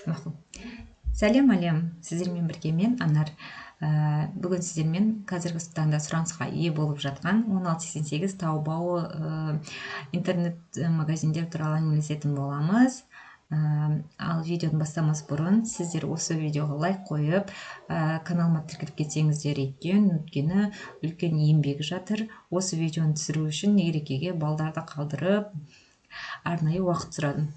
Мақұл. Сәлем әлем, сіздермен бірге мен Анар. Бүгін сіздермен қазіргі таңда сұранысқа ие болып жатқан 1688 Taobao интернет магазиндер туралы әңгімелесетін боламыз. Ал видеоны бастамас бұрын сіздер осы видеоға лайк қойып, каналыма тіркеліп кетсеңіздер өйткені үлкен еңбегі жатыр. Осы видеоны түсіру үшін Ерекеге балдарды қалдырып арнайы уақыт сұрадым.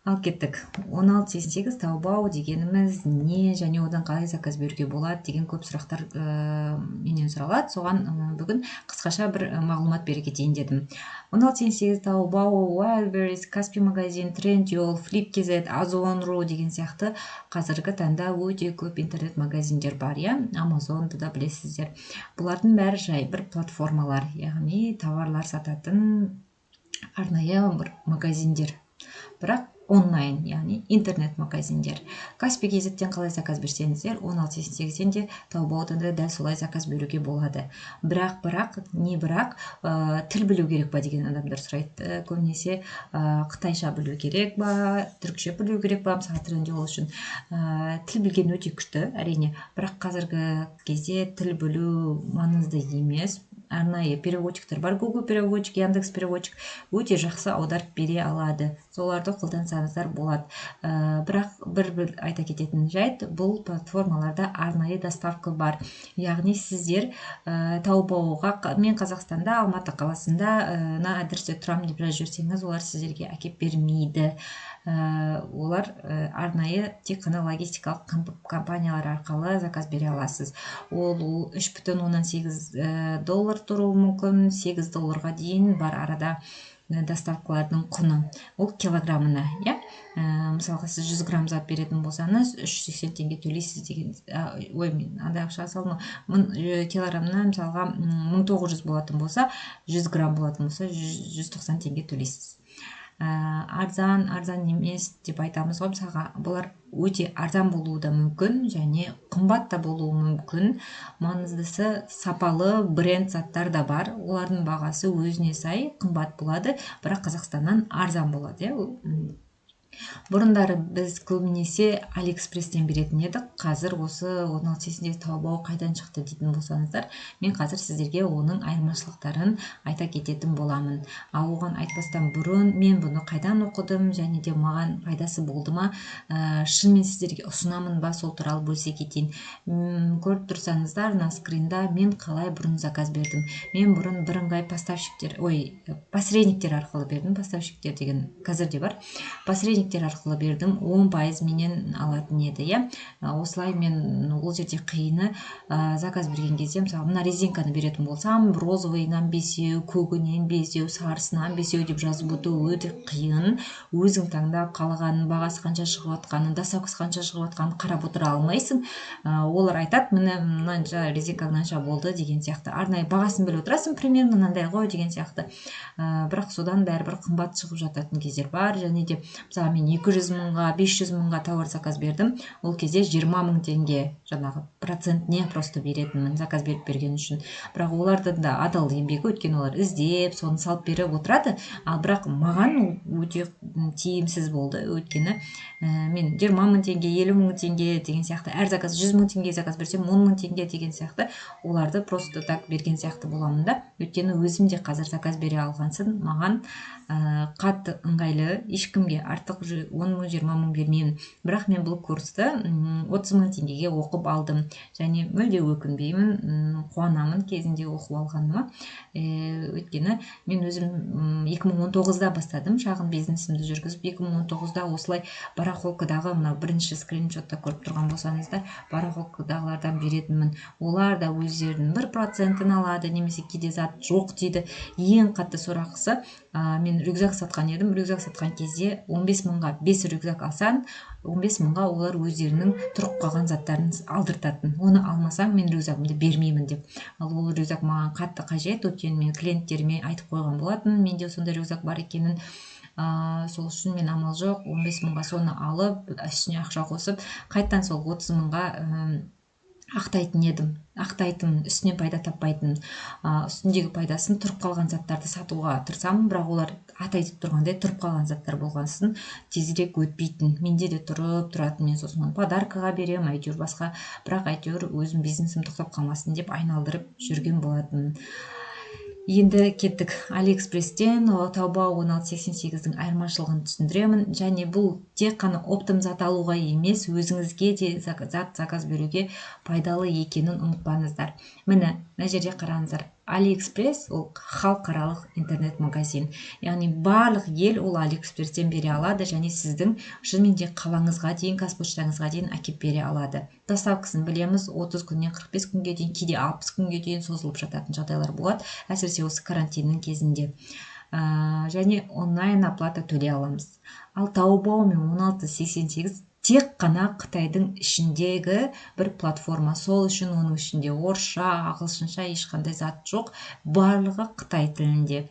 Ал кеттік. 1688 Taobao дегеніміз не, және одан қалай заказ беруге болады деген көп сұрақтар менен сұралады. Соған бүгін қысқаша бір мағлұмат бере кетейін дедім. 1688 Taobao, Wildberries, Каспий магазин, Trendyol, Flip.kz, Ozon.ru деген сияқты қазіргі таңда өте көп интернет магазиндер бар, иә? Amazon'ды да білесіздер. Бұлардың бәрі жай бір платформалар, яғни товарлар сататын арнайы бір магазиндер. Бірақ онлайн, яғни интернет магазиндер. Каспий кезеттен қалай заказ берсеңіздер, 1688-ден де Taobao'дан да дәл солай заказ беруге болады. Бірақ тіл білу керек па деген адамдар сұрайды. Көбінесе қытайша білу керек ба, түркше білу керек ба, мысалы Trendyol үшін. Тіл білген өте күшті, әрине. Бірақ қазіргі кезде тіл білу маңызды емес. Арнайы переводчиктер бар, Google переводчик, Яндекс переводчик өте жақсы аударып бере алады. Соларды қолдансаңыздар болады. Бірақ бір айта кететін жайт, бұл платформаларда арнайы доставка бар. Яғни сіздер Taobao'ға, мен Қазақстанда, Алматы қаласында адресте тұрамын деп жазып жүрсеңіз, олар сіздерге әкеп бермейді. Олар арнайы тек қана логистикалық компаниялар арқылы заказ бере аласыз. Ол $3,8 тұруы мүмкін, $8 дейін бар арада доставкалардың құны. Ол килограммына, иә? Мысалға сіз 100 грамм зат беретін болсаңыз, $380 төлейсіз деген. Мен андай ақша салдым. Килограммына мысалға 1900 болатын болса, 100 грамм болатын болса, $190 төлейсіз. Арзан емес деп айтамыз ғой, мысалға бұлар өте арзан болуы да мүмкін, және қымбат та болуы мүмкін. Маңыздысы сапалы бренд заттар да бар. Олардың бағасы өзіне сай қымбат болады, бірақ Қазақстаннан арзан болады. Бұрындары біз көбінесе AliExpress'тен беретін едік. Қазір осы 1688 Taobao қайдан шықты дейтін болсаңыздар, мен қазір сіздерге оның айырмашылықтарын айта кететін боламын. Ал оған айтпастан бұрын мен бұны қайдан оқыдым, және де маған пайдасы болды ма, шынымен сіздерге ұсынамын ба, сол туралы бөлісе кетейін. Көріп тұрсаңыздар, на скринда мен қалай бұрын заказ бердім. Мен бұрын бірыңғай посредниктер арқылы бердім. Поставщиктер деген қазір де бар. Посредниктер арқылы бердім, 10% менен алатын еді, иә. Осылай мен ол жерде қиыны заказ берген кезде, мысалы, мына резинканы беретін болсам, розовыйынан 5, көгінен 5, сарысынан 5 деп жазып өту өте қиын. Өзің таңдап қалағанын, бағасы қанша шығып жатқанын, доставкасы қанша шығып жатқанын қарап отыра алмайсың. Олар айтады, мынанша резинка мынанша болды деген сияқты. Арнайы бағасын біліп отырасың, примерно мынандай ғой деген сияқты. Бірақ содан бәрібір қымбат шығып жататын кездер бар, және де мысалы мен 200 мыңға, 500 мыңға товар заказ бердім. Ол кезде 20 мың теңге жаңағы процентне просто беретінмін заказ беріп берген үшін. Бірақ олардың да адал еңбегі, өйткені олар іздеп, соны салып беріп отырады. Ал бірақ маған өте тиімсіз болды, өйткені мен 20 мың теңге, 50 мың теңге деген сияқты, әр заказ 100 мың теңге заказ берсем, 10 мың теңге деген сияқты, оларды просто так берген сияқты боламын да. Өйткені өзім де қазір заказ бере алғансын, маған қатты ыңғайлы, ешкімге артық 10 мың, 20 мың бермеймін. Бірақ мен бұл курсты 30 мың теңгеге оқып алдым. Және мүлде өкінбеймін, қуанамын кезінде оқып алғаныма. Өйткені мен өзім 2019-да бастадым шағын бизнесімді жүргізіп. 2019-да осылай барахолкадағы, бірінші скриншотта көріп тұрған болсаңыздар, барахолкадағылардан беретінмін. Олар да өздерінің 1%-ін алады, немесе кейде зат жоқ дейді. Ең қатты сорақысы, мен рюкзак сатқан едім. Рюкзак сатқан кезде 15 мыңға 5 рюкзак алсаң, 15 мыңға олар өздерінің тұрып қалған заттарын алдыртатын. Оны алмасам, мен рюкзагымды бермеймін деп. Ал ол рюкзак маған қатты қажет, өйткені мен клиенттеріме айтып қойған болатын, менде сондай рюкзак бар екенін. Сол үшін мен амал жоқ, 15 мыңға соны алып, үстіне ақша қосып, қайттан сол 30 мыңға ақтайтын, үстінен пайда таппайтын, үстіндегі пайдасын тұрып қалған заттарды сатуға тырысамын, бірақ олар аты айтып тұрғандай тұрып қалған заттар болғасын тезірек өтпейтін. Менде де тұрып тұратын, мен сосын подаркаға беремін, әйтеуір басқа, бірақ әйтеуір өзім бизнесім тоқтап қалмасын деп айналдырып жүрген болатын. Енді кеттік Алиэкспресстен Taobao 1688-дің айырмашылығын түсіндіремін. Және бұл тек қана оптом зат алуға емес, өзіңізге де зат заказ беруге пайдалы екенін ұмытпаңыздар. Міне, мына жерде қараңыздар. Алиэкспресс ол халықаралық интернет-магазин. Яғни барлық ел ол Алиэкспресстен бере алады, және сіздің шынымен де қалаңызға дейін, қазпоштаңызға дейін әкеп бере алады. Доставкасын білеміз, 30 күннен 45 күнге дейін, кейде 60 күнге дейін созылып жататын жағдайлар болады, әсіресе осы карантиннің кезінде. Және онлайн оплата төлей аламыз. Ал Taobao мен 1688 тек қана Қытайдың ішіндегі бір платформа. Сол үшін оның ішінде орысша, ағылшынша ешқандай зат жоқ. Барлығы Қытай тілінде.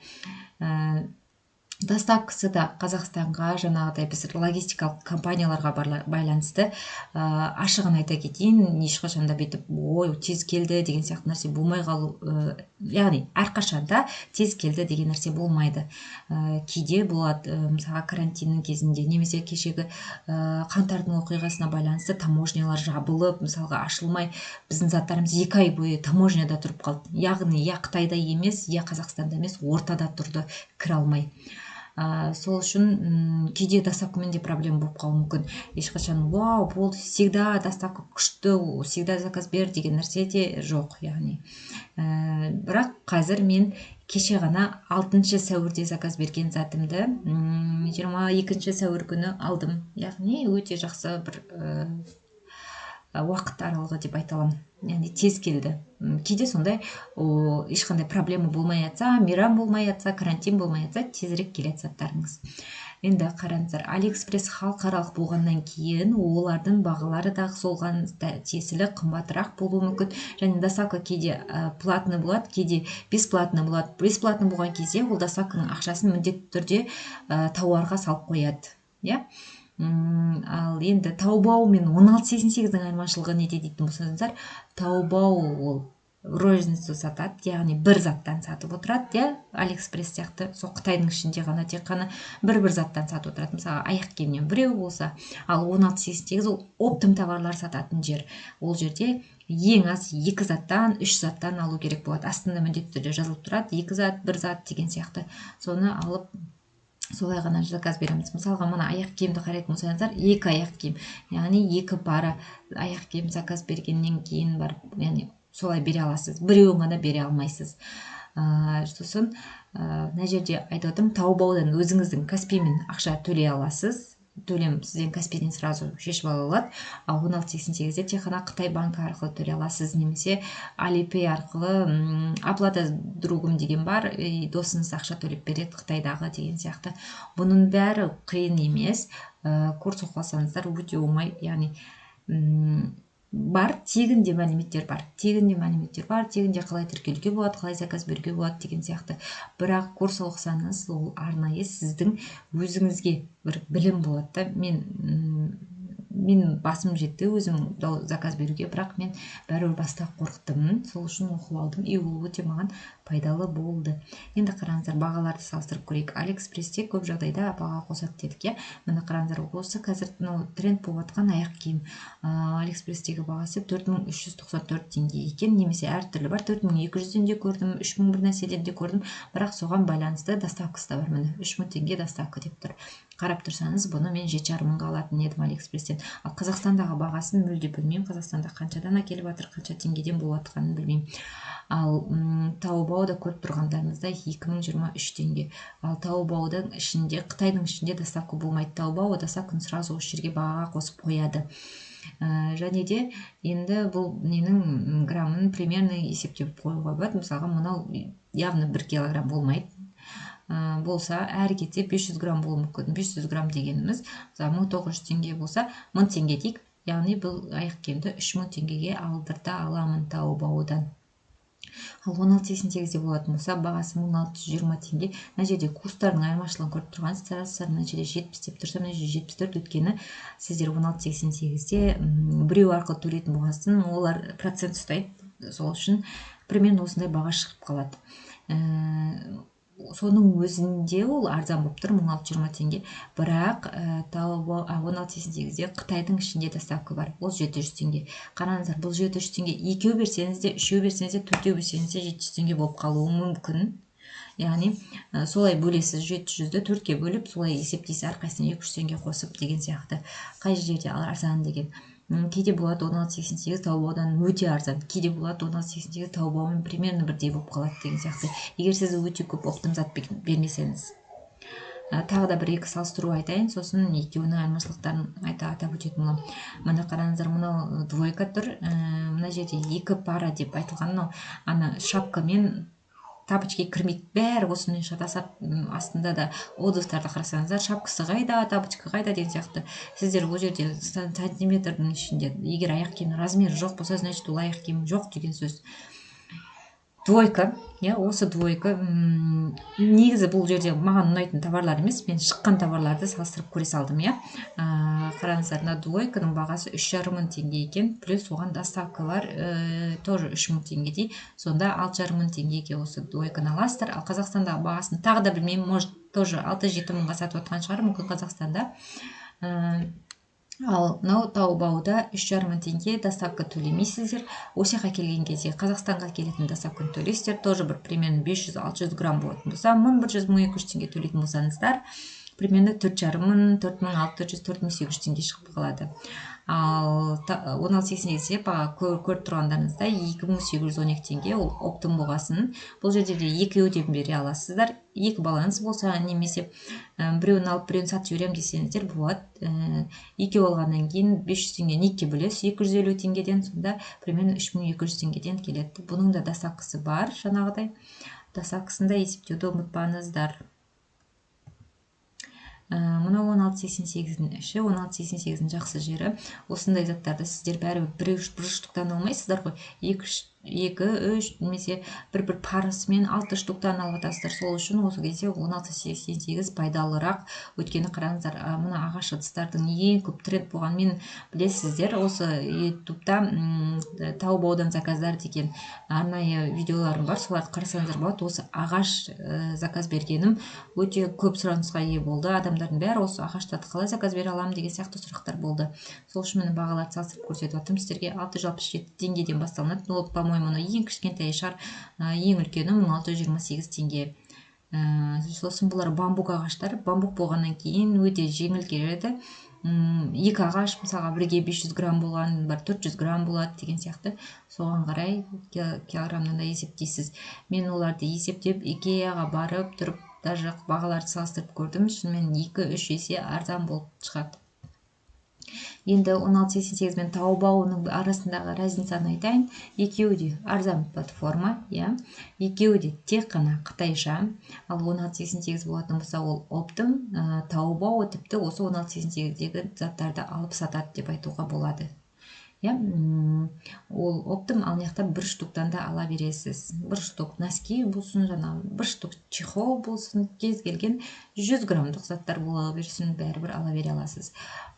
Доставкасы да Қазақстанға, жаңағыдай біз логистикалық компанияларға байланысты. Ашығын айта кетейін, ешқашанда бүйтіп тез келді деген сияқты нәрсе болмай қалу, яғни әрқашанда тез келді деген нәрсе болмайды. Кейде болады, мысалға карантиннің кезінде, немесе кешегі қаңтардың оқиғасына байланысты таможнялар жабылып, мысалға ашылмай, біздің заттарымыз 2 ай бойы таможняда тұрып қалды. Яғни я Қытайда емес, я Қазақстанда емес, ортада тұрды, кіре алмай. Сол үшін кейде доставкамен де проблема болып қалуы мүмкін. Ешқашан вау, болды, всегда доставка күшті, всегда заказ бер деген нәрсе де жоқ, яғни. Бірақ қазір мен кеше ғана 6 сәуірде заказ берген затымды 22 сәуір күні алдым. Яғни өте жақсы бір уақыт аралығы деп айта аламын. Яғни тез келді. Кейде сондай ешқандай проблема болмай жатса, мейрам болмай жатса, карантин болмай жатса, тезірек келеді заттарыңыз. Енді қараңыздар, Алиэкспресс халықаралық болғаннан кейін олардың бағалары да соған тиесілі қымбатырақ болуы мүмкін. Және доставка кейде платный болады, кейде бесплатный болады. Бесплатный болған кезде ол доставканың ақшасын міндетті түрде тауарға салып қояды. Ал енді Taobao мен 1688-дің айырмашылығы неде дейтін болсаңыздар, Taobao ол розницу сатады, яғни бір заттан сатып отырады, Алиэкспресс сияқты, сол Қытайдың ішінде ғана тек қана бір заттан сатып отырады. Мысалы, аяқ киімнен біреу болса, ал 1688 ол оптом товарлар сататын жер. Ол жерде ең аз 2 заттан, 3 заттан алу керек болады. Астында міндетті түрде жазылып тұрады, 2 зат, 1 зат деген сияқты. Соны алып солай ғана заказ береміз. Мысалға, мына аяқ киімді қарайтын болсаңыздар, 2 аяқ киім, яғни 2 пара аяқ киім заказ бергеннен кейін бар, яғни солай бере аласыз. Біреуін ғана бере алмайсыз. Сосын мына жерде айтып отырмын, Taobaoдан өзіңіздің Каспимен ақша төлей аласыз. Төлем сізден Каспиден сразу шешіп ала алады. Ал 1688-де тек қана Қытай банкі арқылы төлей аласыз, немесе Alipay арқылы оплата другом деген бар, досыңыз ақша төлеп береді Қытайдағы деген сияқты. Бұның бәрі қиын емес. Курс оқып алсаңыздар өте оңай, яғни бар, тегінде мәліметтер бар. Тегінде қалай тіркелуге болады, қалай заказ беруге болады деген сияқты. Бірақ курс оқысаңыз, ол арнайы сіздің өзіңізге бір білім болады. Мен басым жетті өзім заказ беруге, бірақ мен бәрібір баста қорықтым. Сол үшін оқып алдым, ол өте маған пайдалы болды. Енді қараңыздар, бағаларды салыстырып көрейік. Алиэкспресте көп жағдайда баға қосады дедік. Міне қараңыздар, осы қазір тренд болып жатқан аяқ киім. Алиэкспрестегі бағасы 4394 теңге екен, немесе әртүрлі бар. 4200-ден де көрдім, 3000 бір нәрседен де көрдім, бірақ соған байланысты доставкасы да бар. Міне 3000 теңге доставка деп тұр. Қарап тұрсаңыз, бұны мен 7500-ға алатын едім Алиэкспресстен. Ал Қазақстандағы бағасын мүлде білмеймін. Қазақстанда қаншадан әкеліп жатыр, қанша теңгеден болып жатқанын білмеймін. Ал Taobaoда көріп тұрғандарыңызда 2023 теңге. Ал Taobaoның ішінде, Қытайдың ішінде доставка болмайды. Taobao доставканы сразу осы жерге бағаға қосып қояды. Және де енді бұл ненің граммын примерно есептеп қоюға болады. Мысалға, мынау явно 1 килограмм болмайды. Болса, әр кетсе 500 грамм болу мүмкін. 500 грамм дегеніміз 1900 теңге болса, 1000 теңге дейік. Яғни бұл аяқ киімді 3000 теңгеге алдырта аламын Taobaoдан. ал 16.88-де болатын болса бағасы 1620 теңге. Мына жерде курстардың айырмашылығын көріп тұрғансыздар. Мына жерде 70 деп тұрса, мына жерде 74, өйткені сіздер 16.88-де біреу арқылы төлейтін болғасын, олар процент ұстайды. Сол үшін примерно осындай баға шығып қалады. Соның өзінде ол арзан болып тұр, 1620 теңге. Бірақ 16.88-де Қытайдың ішінде доставка бар. Ол 700 теңге. Қараңыздар, бұл 700 теңге. Екеу берсеңіз де, үшеу берсеңіз де, төртеу берсеңіз де 700 теңге болып қалуы мүмкін. Яғни солай бөлесіз, 700-ді 4-ке бөліп, солай есептейсіз, әрқайсысына 200 теңге қосып деген сияқты. Қай жерде арзан деген. Кейде болады 16.88 Таобаудан өте арзан, кейде болады 16.88 Таобаумен примерно бірдей болып қалады деген сияқты. Егер сіз өте көп оптым зат бермесеңіз. Тағы да бір-екі салыстыру айтайын, сосын екеуінің айырмашылықтарын атап өтетін боламын. Мына қараңыздар, мынау двойка тұр. Мына жерде 2 пара деп айтылған, ана шапка мен тапочки кірмейді. Бәрі осымен шатасап, астында да отзывтарды қарасаңыздар, шапкасы қайда, тапочка қайда деген сияқты. Сіздер ол жерде сантиметрдің ішінде, егер аяқ киім размері жоқ болса, значит ол аяқ киім жоқ деген сөз. Двойка, осы двойка негізі бұл жерде маған ұнайтын товарлар емес, мен шыққан товарларды салыстырып көре салдым. Қараңыздар, мына двойканың бағасы 3,5 теңге екен, плюс оған доставкалар тоже 3.000 теңгедей, сонда 6,5 теңгеге осы двойканы аласыздар. Ал Қазақстандағы бағасын тағы да білмеймін, может тоже 6-7 мыңға сатып отқан шығар, мүмкін Қазақстанда. Ал мынау Таобауда 3,5 теңге доставка төлемейсіздер. Осы жаққа келген кезде Қазақстанға келетін доставканы төлейсіздер. Тоже бір примерно 500-600 грамм болатын болса, 1100-1200 теңге төлейтін болсаңыздар, примерно 4,5 4,600-4,800 теңге шығып қалады. Ал 16.88-де көріп тұрғандарыңызда 2,812 теңге, ол оптым болғасын. Бұл жерде де екеуден бере аласыздар. Екі баланс болса, немесе біреуін алып біреуін сатып жіберем десеңіздер болады. Екеу алғаннан кейін 500 теңгені екіге бөлесіз, 250 теңгеден, сонда примерно 3200 теңгеден келеді. Бұның да доставкасы бар, жаңағыдай. Доставкасында есептеуді ұмытпаңыздар. Мұны 16.88-дің іші, 16.88-дің жақсы жері. Осындай заттарды сіздер бәрі бір штуктан алмайсыздар ғой. 2, 3, немесе бір парасымен 6 штуктан алып атасыздар. Сол үшін осы кезде 16.88 пайдалырақ. Өйткені қараңыздар, мұны ағаш ыдыстардың ең көп тренд болғанмен білесіздер. Осы ютубта Таобаудан заказдар деген арнайы видеоларым бар. Соларды қарасаңыздар болады. Осы ағаш заказ бергенім өте көп сұранысқа ие болды. Адамдардың бәрі осы ағаштарды қалай заказ бере аламын деген сияқты сұрақтар болды. Сол үшін мені бағаларды салыстырып көрсетіп жатырмын сіздерге. 667 теңгеден басталынады. Ол, по-моему, ең кішкентай шар, ең үлкені 1628 теңге. Сосын бұлар бамбук ағаштар. Бамбук болғаннан кейін өте жеңіл келеді. Екі ағаш, мысалға бірге 500 грамм болған, бар 400 грамм болады деген сияқты. Соған қарай килограммнан да есептейсіз. Мен оларды есептеп, Икеаға барып тұрып, даже бағаларды салыстырып көрдім. Шынымен 2-3 есе арзан болып шығады. Енді 16.88 мен Таобауның арасындағы разницаны айтайын. Екеуі де арзан платформа, екеуі де тек қана қытайша. Ал 16.88 болатын болса, ол оптым. Таобау тіпті осы 16.88-дегі заттарды алып сатады деп айтуға болады. Ол оптым, ал неқта бір штуктан да ала бересіз. Бір штук носки болсын, бір штук чехол болсын, кез келген 100 граммдық заттар бола берсін, бәрібір ала бере аласыз.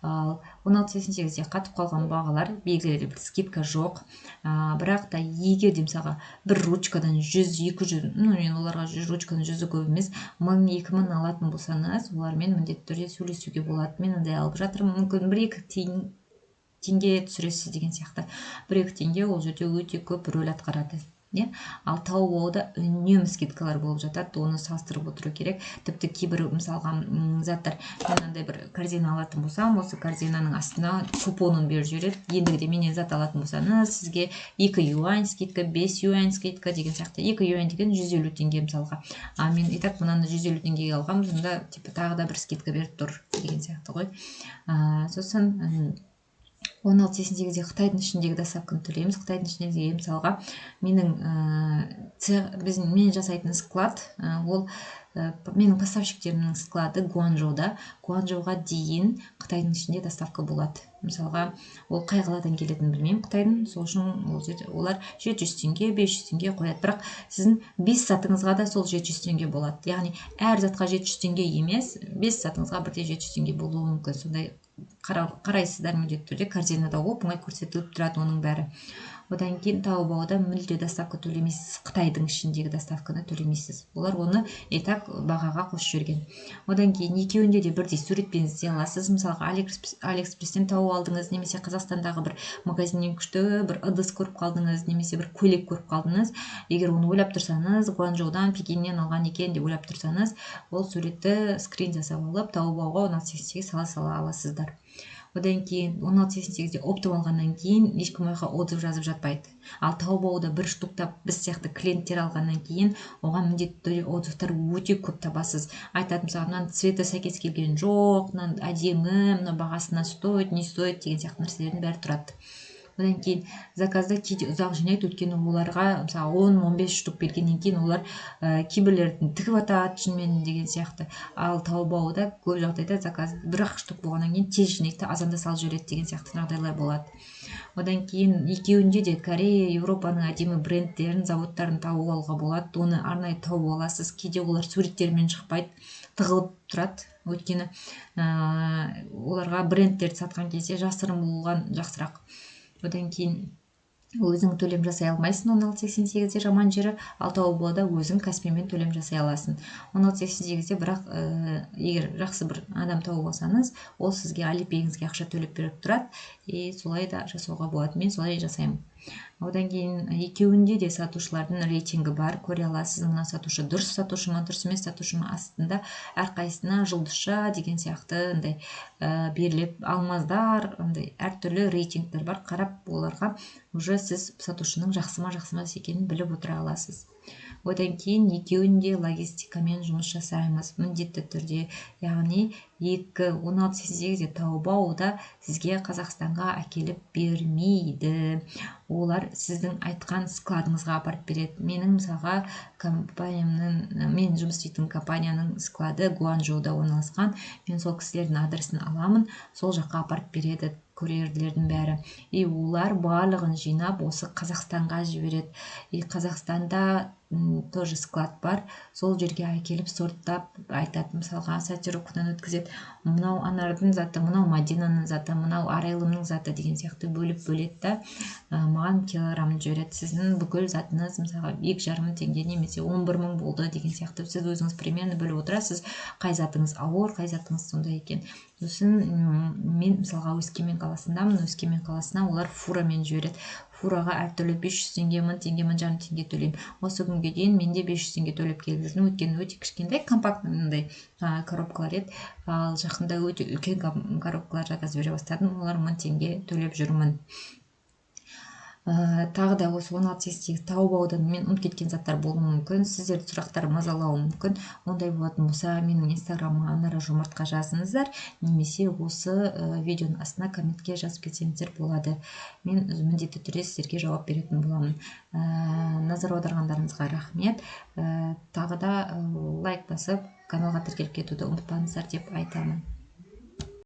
Ал 16.88-де қатып қалған бағалар, белгілі бір скидка жоқ. Бірақ та егер де мысалға бір ручкадан 100-200, мен оларға ручкадан 100 көп емес, 1000-2000 алатын болсаңыз, олармен міндетті түрде сөйлесуге болады. Мен ондай алып жатырмын, мүмкін 1-2 теңге түсіресіз деген сияқты. 1-2 теңге ол жерде өте көп рөл атқарады. Ал Таобауда үнемі скидкалар болып жатады, оны салыстырып отыру керек. Тіпті кейбір мысалға заттар, мен андай бір корзина алатын болсам, осы корзинаның астына купонын беріп жібереді. Ендігіде менен зат алатын болсаңыз, сізге 2 юань скидка, 5 юань скидка деген сияқты. 2 юань деген 150 теңге мысалға. Мен итак мынаны 150 теңгеге алғам, сонда тағы да бір скидка беріп тұр деген сияқты ғой. Сосын 16.88-де Қытайдың ішіндегі доставканы төлейміз. Қытайдың ішіндегі мысалға мен жасайтын склад, ол менің поставщиктерімнің склады Гуанчжоуда. Гуанчжоуға дейін Қытайдың ішінде доставка болады. Мысалға, ол қай қаладан келетінін білмеймін Қытайдың, сол үшін олар 700 теңге, 500 теңге қояды. Бірақ сіздің 5 затыңызға да сол 700 теңге болады. Яғни әр затқа 700 теңге емес, 5 затыңызға бірдей 700 теңге болуы мүмкін. Сондай қарайсыздар міндетті түрде, корзинада оп-оңай көрсетіліп тұрады оның бәрі. Одан кейін Таобаода мүлде доставка төлемейсіз, Қытайдың ішіндегі доставканы төлемейсіз. Олар оны так бағаға қосып жіберген. Одан кейін екеуінде де бірдей суретпен іздей аласыз. Мысалға, Алиэкспресстен тауып алдыңыз, немесе Қазақстандағы бір магазиннен күшті бір ыдыс көріп қалдыңыз, немесе бір көйлек көріп қалдыңыз. Егер оны ойлап тұрсаңыз, Гуанчжоудан, Пекиннен алған екен деп ойлап тұрсаңыз, ол суретті скрин жасап алып, Таобаоға 1688 сала аласыздар. Одан кейін 1688-де оптом алғаннан кейін ешкім ояққа отзыв жазып жатпайды. Ал Таобаода бір штуктап біз сияқты клиенттер алғаннан кейін оған міндетті түрде отзывтар өте көп табасыз. Айтады, мысалы, мынаның цветі сәйкес келген жоқ, мынаның әдемі, мына бағасына стоит, не стоит деген сияқты нәрселердің бәрі тұрады. Одан кейін заказда кейде ұзақ жинайды, өйткені оларға мысалы 10-15 штук бергеннен кейін олар кейбірлерін тігіп атады шынымен деген сияқты. Ал Таобаода көп жағдайда заказ бір-ақ штук болғаннан кейін тез жинайды, азанда салып жібереді деген сияқты жағдайлар болады. Одан кейін екеуінде де Корея, Европаның әдемі брендтерін, заводтарын тауып алуға болады. Оны арнайы тауып аласыз. Кейде олар суреттермен шықпайды, тығылып тұрады. Өйткені оларға брендтерді сатқан кезде жасырын болған жақсырақ. Одан кейін өзің төлем жасай алмайсың 1688-де жаман жері, ал Таобаода өзің Каспимен төлем жасай аласың. 1688-де бірақ егер жақсы бір адам тауып алсаңыз, ол сізге Алипейіңізге ақша төлеп беріп тұрады, солай да жасауға болады. Мен солай жасаймын. Одан кейін екеуінде де сатушылардың рейтингі бар, көре аласыз. Мына сатушы дұрыс сатушы ма, дұрыс емес сатушы ма, астында әрқайсысына жұлдызша деген сияқты беріліп, алмаздар, әртүрлі рейтингтер бар. Қарап оларға уже сіз сатушының жақсы ма екенін біліп отыра аласыз. Одан кейін екеуінде логистикамен жұмыс жасаймыз міндетті түрде. Яғни 1688-де Таобаода сізге Қазақстанға әкеліп бермейді. Олар сіздің айтқан складыңызға апарып береді. Менің мысалға мен жұмыс істейтін компанияның склады Гуанчжоуда орналасқан. Мен сол кісілердің адресін аламын, сол жаққа апарып береді курьерлердің бәрі. Олар барлығын жинап осы Қазақстанға жібереді. Қазақстанда тоже склад бар. Сол жерге әкеліп сорттап айтады, мысалға сортировкадан өткізеді. Мынау Анардың заты, мынау Мадинаның заты, мынау Арайлымның заты деген сияқты бөліп бөледі, маған килограмм жібереді. Сіздің бүкіл затыңыз мысалға 2,5 теңге немесе 11 000 болды деген сияқты. Сіз өзіңіз примерно біліп отырасыз, қай затыңыз ауыр, қай затыңыз сондай екен. Сосын мен мысалға Өскемен қаласындамын. Өскемен қаласына олар фурамен жібереді. Фураға әртүрлі 500 теңге, 1000 теңге, 1000 теңге төлеймін. Осы күнге дейін менде 500 теңге төлеп келіп жүрдім. Өйткені өте кішкентай, компактный коробкалар еді. Ал жақында өте үлкен коробкалар заказ бере бастадым. Олар 1000 теңге төлеп жүрмін. Тағы да осы 1688 Таобаодан мен ұмытып кеткен заттар болуы мүмкін. Сіздерді сұрақтар мазалауы мүмкін. Ондай болатын болса, менің инстаграмыма Анара Жомартқа жазыңыздар, немесе осы видеоның астына комментке жазып кетсеңіздер болады. Мен міндетті түрде сіздерге жауап беретін боламын. Назар аударғандарыңызға рахмет. Тағы да лайк басып, каналға тіркеліп кетуді ұмытпаңыздар деп айтамын.